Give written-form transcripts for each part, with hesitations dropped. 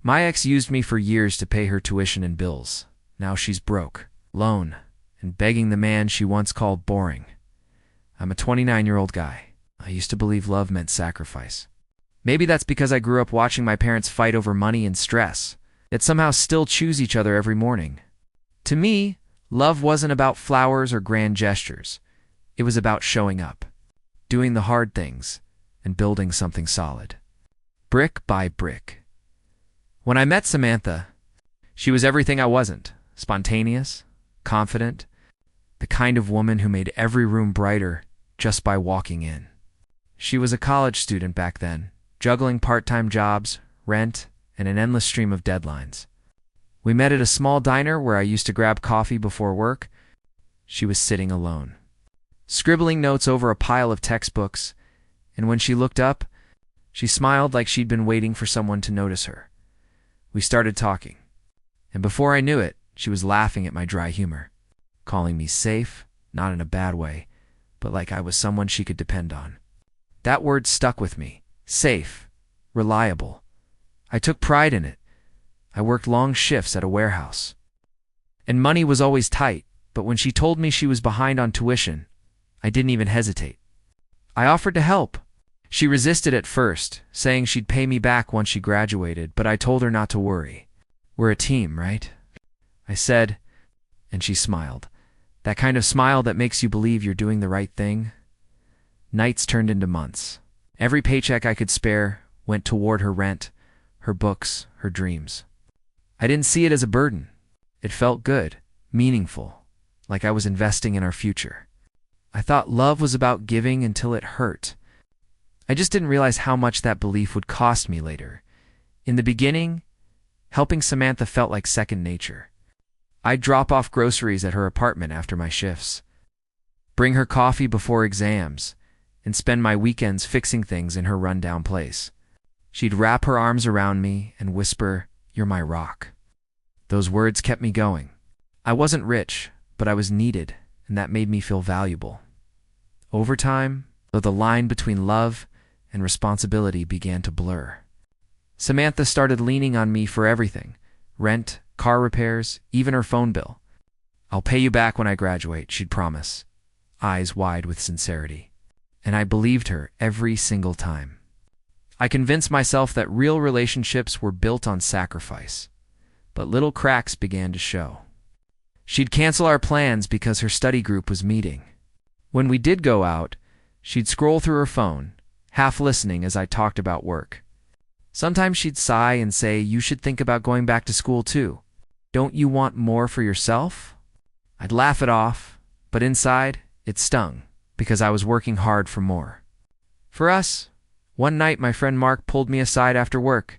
My ex used me for years to pay her tuition and bills. Now she's broke, alone, and begging the man she once called boring. I'm a 29-year-old guy. I used to believe love meant sacrifice. Maybe that's because I grew up watching my parents fight over money and stress, yet somehow still choose each other every morning. To me, love wasn't about flowers or grand gestures. It was about showing up, doing the hard things, and building something solid. Brick by brick. When I met Samantha, she was everything I wasn't. Spontaneous, confident, the kind of woman who made every room brighter just by walking in. She was a college student back then, juggling part-time jobs, rent, and an endless stream of deadlines. We met at a small diner where I used to grab coffee before work. She was sitting alone, scribbling notes over a pile of textbooks, and when she looked up, she smiled like she'd been waiting for someone to notice her. We started talking, and before I knew it, she was laughing at my dry humor, calling me safe, not in a bad way, but like I was someone she could depend on. That word stuck with me. Safe, reliable. I took pride in it. I worked long shifts at a warehouse, and money was always tight, but when she told me she was behind on tuition, I didn't even hesitate. I offered to help. She resisted at first, saying she'd pay me back once she graduated, but I told her not to worry. We're a team, right? I said, and she smiled. That kind of smile that makes you believe you're doing the right thing. Nights turned into months. Every paycheck I could spare went toward her rent, her books, her dreams. I didn't see it as a burden. It felt good, meaningful, like I was investing in our future. I thought love was about giving until it hurt. I just didn't realize how much that belief would cost me later. In the beginning, helping Samantha felt like second nature. I'd drop off groceries at her apartment after my shifts, bring her coffee before exams, and spend my weekends fixing things in her rundown place. She'd wrap her arms around me and whisper, "You're my rock." Those words kept me going. I wasn't rich, but I was needed, and that made me feel valuable. Over time, though, the line between love and responsibility began to blur. Samantha started leaning on me for everything: rent, car repairs, even her phone bill. "I'll pay you back when I graduate," she'd promise, eyes wide with sincerity. And I believed her every single time. I convinced myself that real relationships were built on sacrifice, but little cracks began to show. She'd cancel our plans because her study group was meeting. When we did go out, she'd scroll through her phone, half listening as I talked about work. Sometimes she'd sigh and say, "You should think about going back to school too. Don't you want more for yourself?" I'd laugh it off, but inside, it stung, because I was working hard for more. For us, one night my friend Mark pulled me aside after work.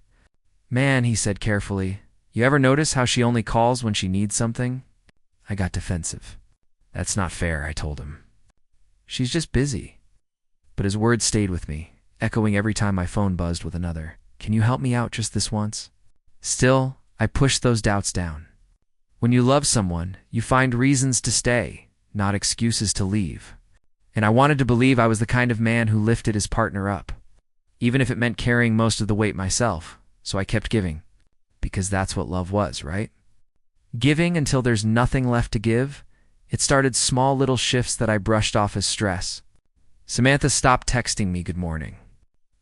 "Man," he said carefully, "you ever notice how she only calls when she needs something?" I got defensive. "That's not fair," I told him. "She's just busy." But his words stayed with me, echoing every time my phone buzzed with another, "Can you help me out just this once?" Still, I pushed those doubts down. When you love someone, you find reasons to stay, not excuses to leave. And I wanted to believe I was the kind of man who lifted his partner up, even if it meant carrying most of the weight myself. So I kept giving, because that's what love was, right? Giving until there's nothing left to give. It started small little shifts that I brushed off as stress. Samantha stopped texting me good morning.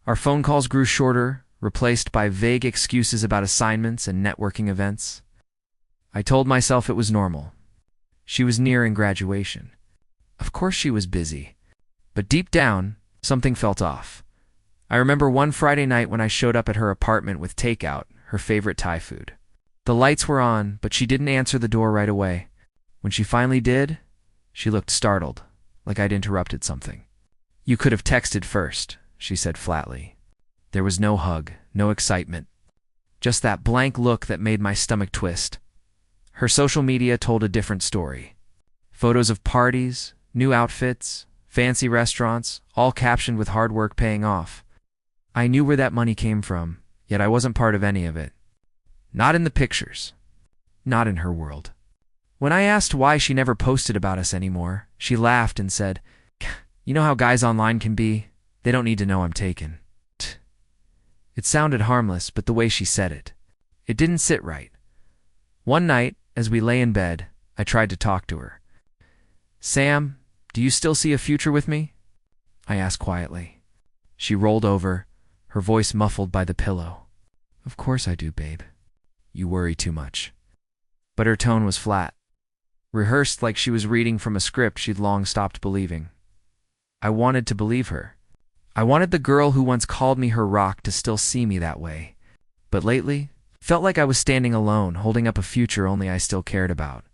Our phone calls grew shorter, replaced by vague excuses about assignments and networking events. I told myself it was normal. She was nearing graduation. Of course she was busy. But deep down, something felt off. I remember one Friday night when I showed up at her apartment with takeout, her favorite Thai food. The lights were on, but she didn't answer the door right away. When she finally did, she looked startled, like I'd interrupted something. "You could have texted first," she said flatly. There was no hug, no excitement, just that blank look that made my stomach twist. Her social media told a different story. Photos of parties, new outfits, fancy restaurants, all captioned with hard work paying off. I knew where that money came from, yet I wasn't part of any of it. Not in the pictures. Not in her world. When I asked why she never posted about us anymore, she laughed and said, "You know how guys online can be? They don't need to know I'm taken." It sounded harmless, but the way she said it It didn't sit right. One night, as we lay in bed, I tried to talk to her. "Sam, do you still see a future with me?" I asked quietly. She rolled over, her voice muffled by the pillow. "Of course I do, babe. You worry too much." But her tone was flat, rehearsed like she was reading from a script she'd long stopped believing. I wanted to believe her. I wanted the girl who once called me her rock to still see me that way. But lately, felt like I was standing alone, holding up a future only I still cared about.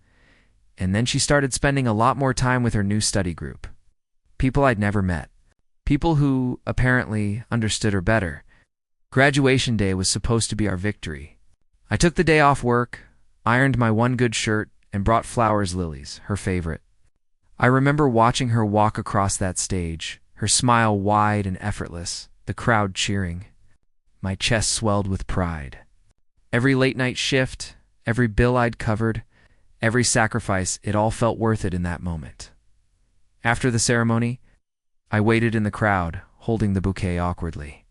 And then she started spending a lot more time with her new study group. People I'd never met. People who, apparently, understood her better. Graduation day was supposed to be our victory. I took the day off work, ironed my one good shirt, and brought flowers, lilies, her favorite. I remember watching her walk across that stage, her smile wide and effortless, the crowd cheering. My chest swelled with pride. Every late-night shift, every bill I'd covered, every sacrifice, it all felt worth it in that moment. After the ceremony, I waited in the crowd, holding the bouquet awkwardly.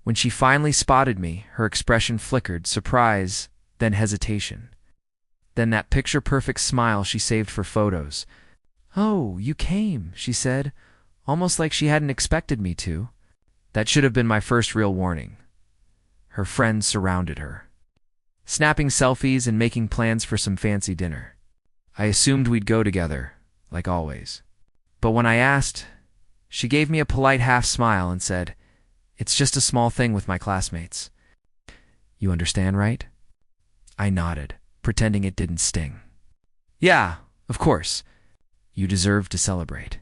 When she finally spotted me, her expression flickered, surprise, then hesitation. Then that picture-perfect smile she saved for photos. "Oh, you came," she said, almost like she hadn't expected me to. That should have been my first real warning. Her friends surrounded her, snapping selfies and making plans for some fancy dinner. I assumed we'd go together, like always. But when I asked, she gave me a polite half-smile and said, "It's just a small thing with my classmates." "You understand, right?" I nodded, pretending it didn't sting. "Yeah, of course. You deserve to celebrate."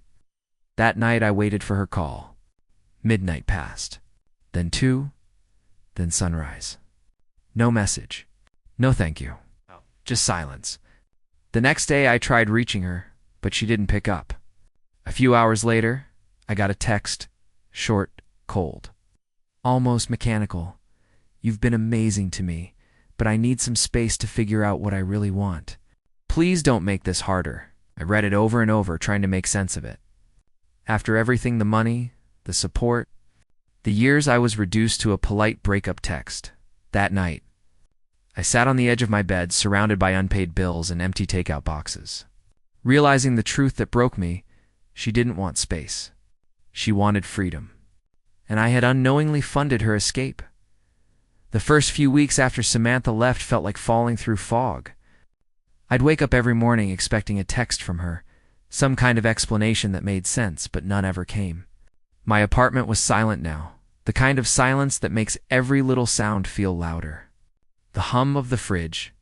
That night I waited for her call. Midnight passed. Then 2, then sunrise. No message. No thank you. Just silence. The next day I tried reaching her, but she didn't pick up. A few hours later, I got a text, short, cold. Almost mechanical. "You've been amazing to me, but I need some space to figure out what I really want. Please don't make this harder." I read it over and over, trying to make sense of it. After everything, the money, the support, the years, I was reduced to a polite breakup text. That night, I sat on the edge of my bed, surrounded by unpaid bills and empty takeout boxes. Realizing the truth that broke me, she didn't want space. She wanted freedom. And I had unknowingly funded her escape. The first few weeks after Samantha left felt like falling through fog. I'd wake up every morning expecting a text from her, some kind of explanation that made sense, but none ever came. My apartment was silent now, the kind of silence that makes every little sound feel louder. The hum of the fridge,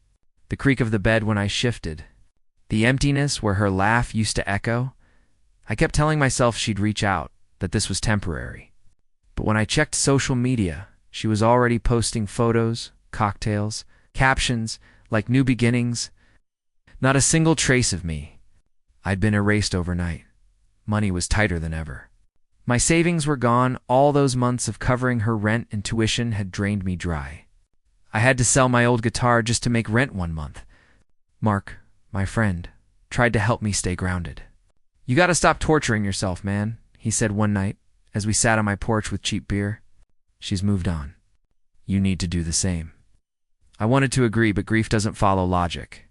the creak of the bed when I shifted, the emptiness where her laugh used to echo. I kept telling myself she'd reach out, that this was temporary. But when I checked social media, she was already posting photos, cocktails, captions, like new beginnings. Not a single trace of me. I'd been erased overnight. Money was tighter than ever. My savings were gone. All those months of covering her rent and tuition had drained me dry. I had to sell my old guitar just to make rent one month. Mark, my friend, tried to help me stay grounded. "You gotta stop torturing yourself, man," he said one night as we sat on my porch with cheap beer. "She's moved on. You need to do the same." I wanted to agree, but grief doesn't follow logic.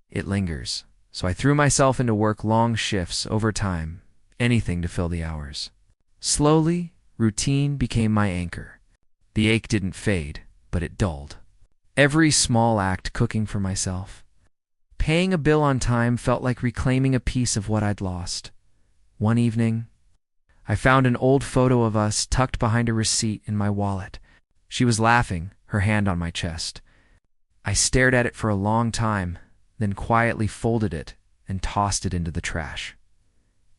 It lingers. So I threw myself into work, long shifts, overtime, anything to fill the hours. Slowly, routine became my anchor. The ache didn't fade, but it dulled. Every small act, cooking for myself, paying a bill on time, felt like reclaiming a piece of what I'd lost. One evening, I found an old photo of us tucked behind a receipt in my wallet. She was laughing, her hand on my chest. I stared at it for a long time, then quietly folded it and tossed it into the trash.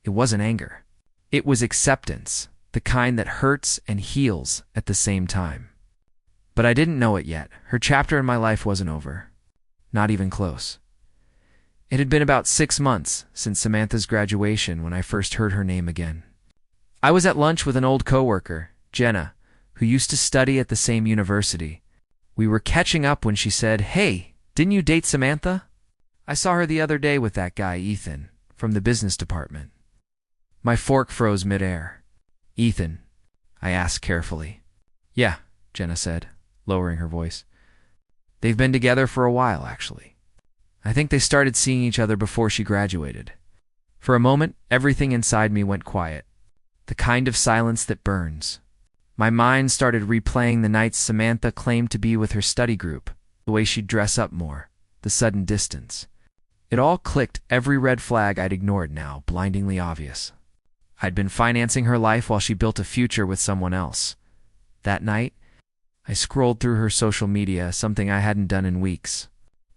It wasn't anger. It was acceptance, the kind that hurts and heals at the same time. But I didn't know it yet. Her chapter in my life wasn't over. Not even close. It had been about 6 months since Samantha's graduation when I first heard her name again. I was at lunch with an old coworker, Jenna, who used to study at the same university. We were catching up when she said, "Hey, didn't you date Samantha? I saw her the other day with that guy, Ethan, from the business department." My fork froze midair. "Ethan?" I asked carefully. "Yeah," Jenna said, lowering her voice. They've been together for a while, actually. I think they started seeing each other before she graduated. For a moment, everything inside me went quiet. The kind of silence that burns. My mind started replaying the nights Samantha claimed to be with her study group, the way she'd dress up more, the sudden distance. It all clicked, every red flag I'd ignored now, blindingly obvious. I'd been financing her life while she built a future with someone else. That night, I scrolled through her social media, something I hadn't done in weeks.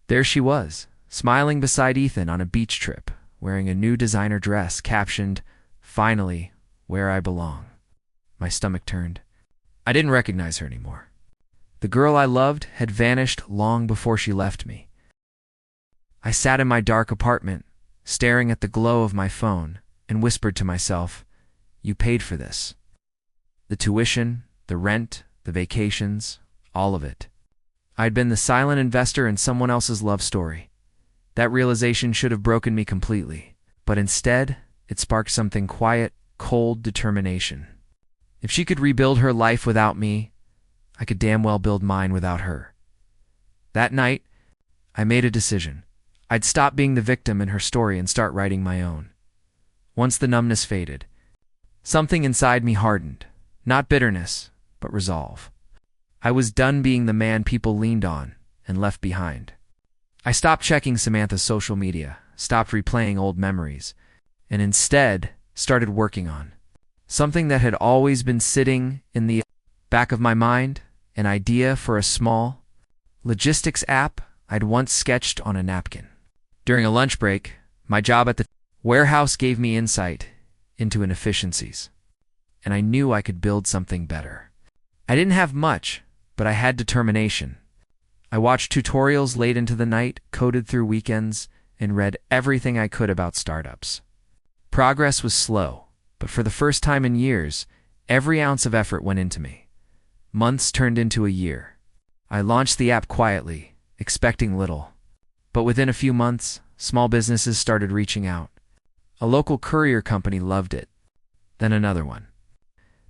There she was, smiling beside Ethan on a beach trip, wearing a new designer dress captioned, "Finally, where I belong." My stomach turned. I didn't recognize her anymore. The girl I loved had vanished long before she left me. I sat in my dark apartment, staring at the glow of my phone, and whispered to myself, "You paid for this." The tuition, the rent, the vacations, all of it. I'd been the silent investor in someone else's love story. That realization should have broken me completely, but instead, it sparked something quiet, cold determination. If she could rebuild her life without me, I could damn well build mine without her. That night, I made a decision. I'd stop being the victim in her story and start writing my own. Once the numbness faded, something inside me hardened. Not bitterness, but resolve. I was done being the man people leaned on and left behind. I stopped checking Samantha's social media, stopped replaying old memories, and instead started working on something that had always been sitting in the back of my mind, an idea for a small logistics app I'd once sketched on a napkin. During a lunch break, my job at the warehouse gave me insight into inefficiencies, and I knew I could build something better. I didn't have much, but I had determination. I watched tutorials late into the night, coded through weekends, and read everything I could about startups. Progress was slow, but for the first time in years, every ounce of effort went into me. Months turned into a year. I launched the app quietly, expecting little. But within a few months, small businesses started reaching out. A local courier company loved it, then another one.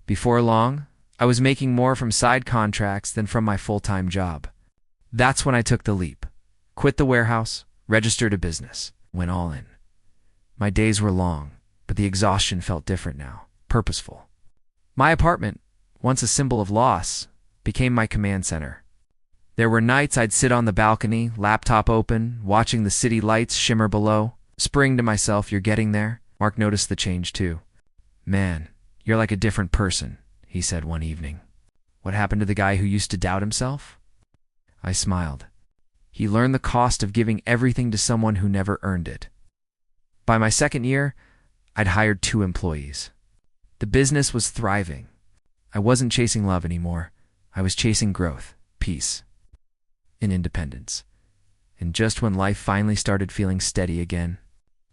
Before long, I was making more from side contracts than from my full-time job. That's when I took the leap. Quit the warehouse, registered a business, went all in. My days were long, but the exhaustion felt different now, purposeful. My apartment, once a symbol of loss, became my command center. There were nights I'd sit on the balcony, laptop open, watching the city lights shimmer below, whispering to myself, "You're getting there." Mark noticed the change too. "Man, you're like a different person," he said one evening. "What happened to the guy who used to doubt himself?" I smiled. He learned the cost of giving everything to someone who never earned it. By my second year, I'd hired 2 employees. The business was thriving. I wasn't chasing love anymore. I was chasing growth, peace, and independence. And just when life finally started feeling steady again,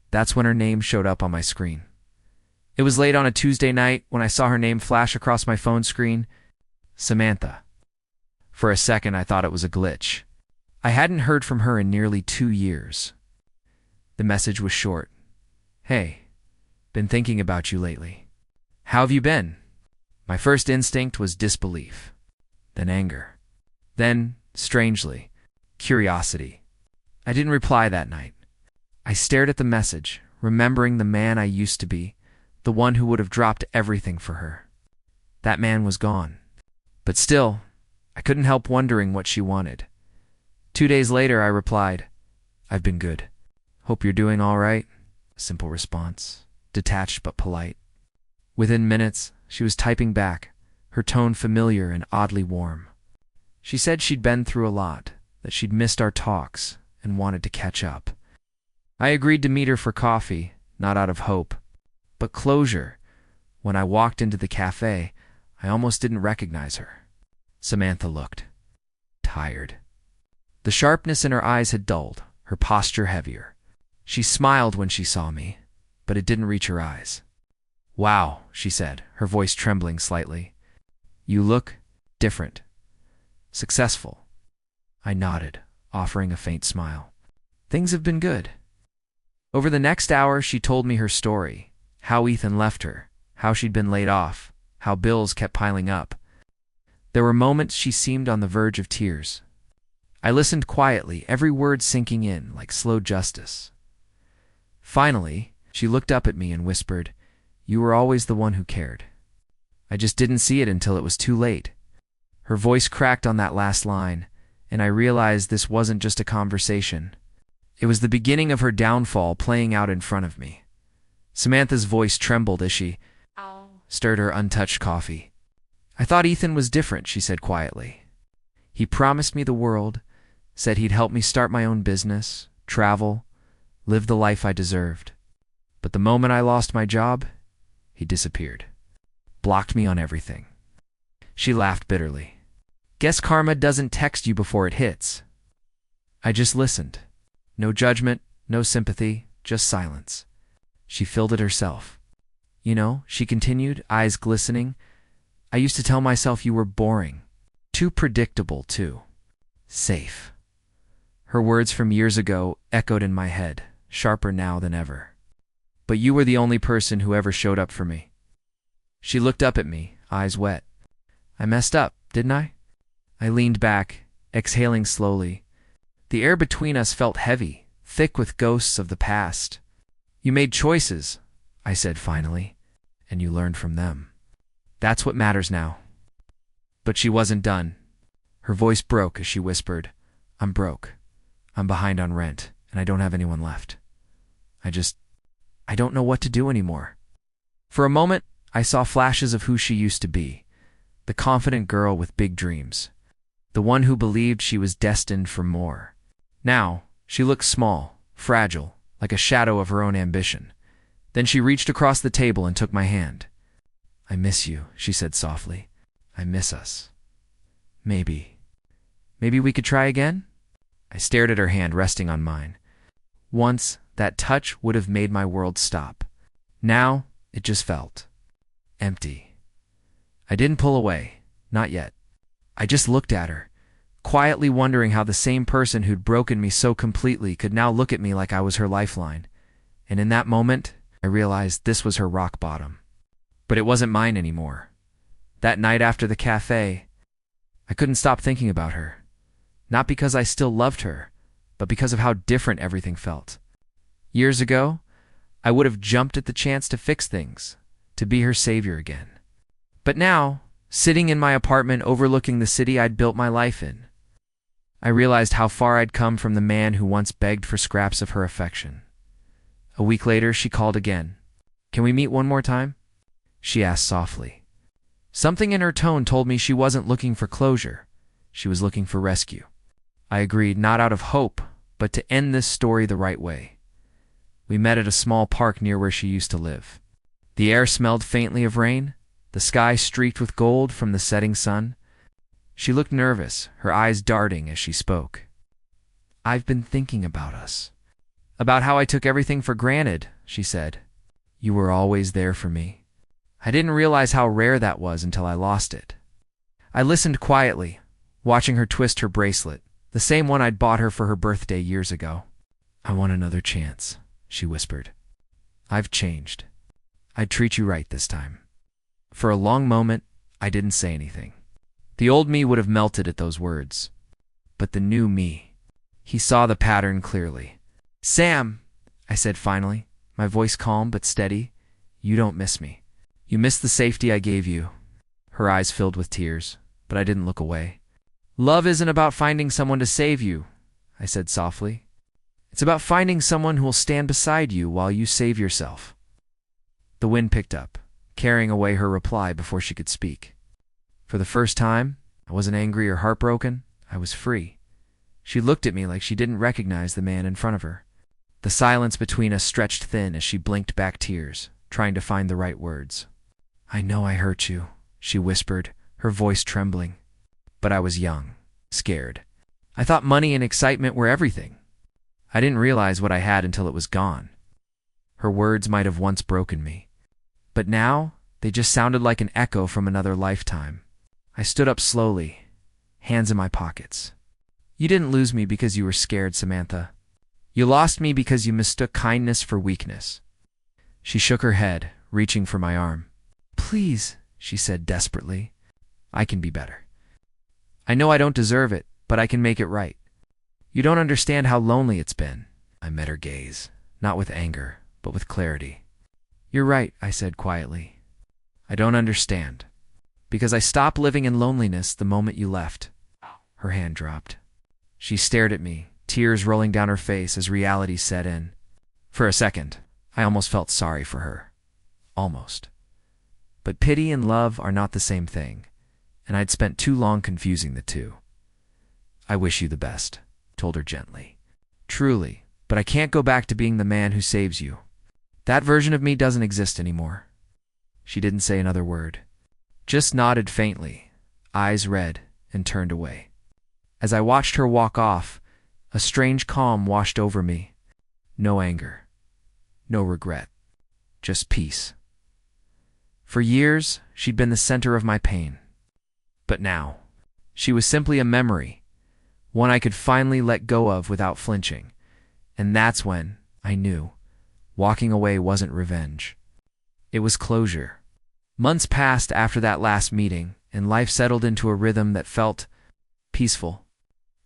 that's when her name showed up on my screen. It was late on a Tuesday night when I saw her name flash across my phone screen, Samantha. For a second, I thought it was a glitch. I hadn't heard from her in nearly 2 years. The message was short. "Hey, been thinking about you lately. How have you been?" My first instinct was disbelief, then anger, then, strangely, curiosity. I didn't reply that night. I stared at the message, remembering the man I used to be, the one who would have dropped everything for her. That man was gone. But still, I couldn't help wondering what she wanted. 2 days later, I replied, "I've been good. Hope you're doing all right." A simple response, detached but polite. Within minutes, she was typing back, her tone familiar and oddly warm. She said she'd been through a lot, that she'd missed our talks and wanted to catch up. I agreed to meet her for coffee, not out of hope, but closure. When I walked into the cafe, I almost didn't recognize her. Samantha looked tired. The sharpness in her eyes had dulled, her posture heavier. She smiled when she saw me, but it didn't reach her eyes. "Wow," she said, her voice trembling slightly. "You look different. Successful." I nodded, offering a faint smile. "Things have been good." Over the next hour, she told me her story, how Ethan left her, how she'd been laid off, how bills kept piling up. There were moments she seemed on the verge of tears. I listened quietly, every word sinking in like slow justice. Finally, she looked up at me and whispered, "You were always the one who cared." I just didn't see it until it was too late. Her voice cracked on that last line, and I realized this wasn't just a conversation. It was the beginning of her downfall playing out in front of me. Samantha's voice trembled as she stirred her untouched coffee. "I thought Ethan was different," she said quietly. "He promised me the world, said he'd help me start my own business, travel, live the life I deserved. But the moment I lost my job, he disappeared. Blocked me on everything." She laughed bitterly. "Guess karma doesn't text you before it hits." I just listened. No judgment, no sympathy, just silence. She filled it herself. "You know," she continued, eyes glistening, "I used to tell myself you were boring. Too predictable, too safe." Her words from years ago echoed in my head, sharper now than ever. "But you were the only person who ever showed up for me." She looked up at me, eyes wet. "I messed up, didn't I?" I leaned back, exhaling slowly. The air between us felt heavy, thick with ghosts of the past. "You made choices," I said finally, "and you learned from them. That's what matters now." But she wasn't done. Her voice broke as she whispered, "I'm broke. I'm behind on rent, and I don't have anyone left. I don't know what to do anymore." For a moment, I saw flashes of who she used to be, the confident girl with big dreams, the one who believed she was destined for more. Now, she looked small, fragile, like a shadow of her own ambition. Then she reached across the table and took my hand. "I miss you," she said softly. "I miss us. Maybe we could try again?" I stared at her hand resting on mine. Once, that touch would have made my world stop. Now, it just felt empty. I didn't pull away, not yet. I just looked at her, quietly wondering how the same person who'd broken me so completely could now look at me like I was her lifeline. And in that moment, I realized this was her rock bottom. But it wasn't mine anymore. That night after the cafe, I couldn't stop thinking about her. Not because I still loved her, but because of how different everything felt. Years ago, I would have jumped at the chance to fix things, to be her savior again. But now, sitting in my apartment overlooking the city I'd built my life in, I realized how far I'd come from the man who once begged for scraps of her affection. A week later, she called again. "Can we meet one more time?" she asked softly. Something in her tone told me she wasn't looking for closure. She was looking for rescue. I agreed, not out of hope, but to end this story the right way. We met at a small park near where she used to live. The air smelled faintly of rain, the sky streaked with gold from the setting sun. She looked nervous, her eyes darting as she spoke. "I've been thinking about us. About how I took everything for granted," she said. "You were always there for me. I didn't realize how rare that was until I lost it." I listened quietly, watching her twist her bracelet, the same one I'd bought her for her birthday years ago. "I want another chance," she whispered. "I've changed. I'd treat you right this time." For a long moment, I didn't say anything. The old me would have melted at those words. But the new me, he saw the pattern clearly. "Sam," I said finally, my voice calm but steady, "you don't miss me. You miss the safety I gave you." Her eyes filled with tears, but I didn't look away. "Love isn't about finding someone to save you," I said softly. "It's about finding someone who will stand beside you while you save yourself." The wind picked up, carrying away her reply before she could speak. For the first time, I wasn't angry or heartbroken. I was free. She looked at me like she didn't recognize the man in front of her. The silence between us stretched thin as she blinked back tears, trying to find the right words. "I know I hurt you," she whispered, her voice trembling. But I was young, scared. I thought money and excitement were everything. I didn't realize what I had until it was gone. Her words might have once broken me. But now, they just sounded like an echo from another lifetime. I stood up slowly, hands in my pockets. "You didn't lose me because you were scared, Samantha. You lost me because you mistook kindness for weakness." She shook her head, reaching for my arm. "Please," she said desperately. "I can be better. I know I don't deserve it, but I can make it right. You don't understand how lonely it's been. I met her gaze, not with anger, but with clarity. You're right, I said quietly. I don't understand. Because I stopped living in loneliness the moment you left. Her hand dropped. She stared at me, tears rolling down her face as reality set in. For a second, I almost felt sorry for her. Almost. But pity and love are not the same thing, and I'd spent too long confusing the two. I wish you the best, told her gently. Truly, but I can't go back to being the man who saves you. That version of me doesn't exist anymore. She didn't say another word, just nodded faintly, eyes red, and turned away. As I watched her walk off, a strange calm washed over me. No anger, no regret, just peace. For years, she'd been the center of my pain. But now, she was simply a memory, one I could finally let go of without flinching. And that's when I knew walking away wasn't revenge. It was closure. Months passed after that last meeting, and life settled into a rhythm that felt peaceful.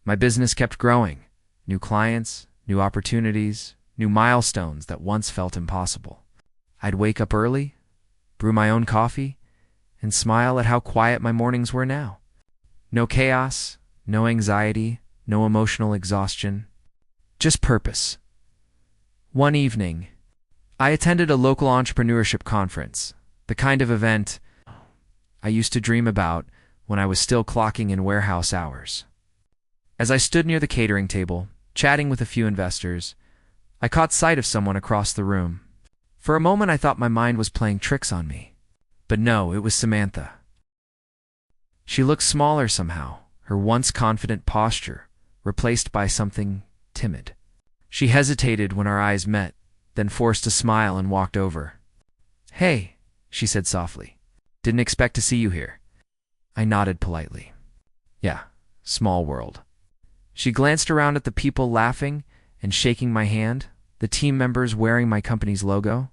My business kept growing. New clients, new opportunities, new milestones that once felt impossible. I'd wake up early, brew my own coffee, and smile at how quiet my mornings were now. No chaos, no anxiety, no emotional exhaustion, just purpose. One evening, I attended a local entrepreneurship conference, the kind of event I used to dream about when I was still clocking in warehouse hours. As I stood near the catering table, chatting with a few investors, I caught sight of someone across the room. For a moment I thought my mind was playing tricks on me. But no, it was Samantha. She looked smaller somehow, her once confident posture replaced by something timid. She hesitated when our eyes met, then forced a smile and walked over. "Hey," she said softly. "Didn't expect to see you here." I nodded politely. "Yeah, small world." She glanced around at the people laughing and shaking my hand, the team members wearing my company's logo.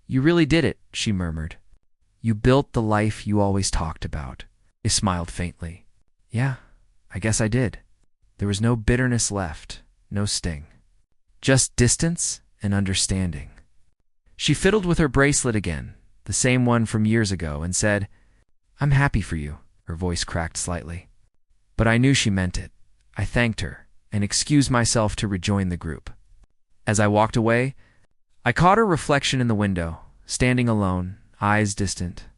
"You really did it," she murmured. "You built the life you always talked about." I smiled faintly. "Yeah, I guess I did." There was no bitterness left, no sting. Just distance and understanding. She fiddled with her bracelet again, the same one from years ago, and said, "I'm happy for you." Her voice cracked slightly. But I knew she meant it. I thanked her and excused myself to rejoin the group. As I walked away, I caught her reflection in the window, standing alone, eyes distant,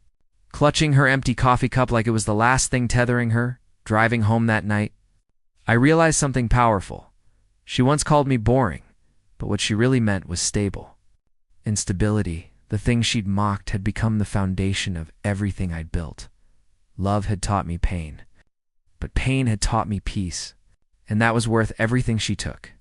clutching her empty coffee cup like it was the last thing tethering her, driving home that night. I realized something powerful. She once called me boring, but what she really meant was stable. Instability, the thing she'd mocked, had become the foundation of everything I'd built. Love had taught me pain, but pain had taught me peace, and that was worth everything she took.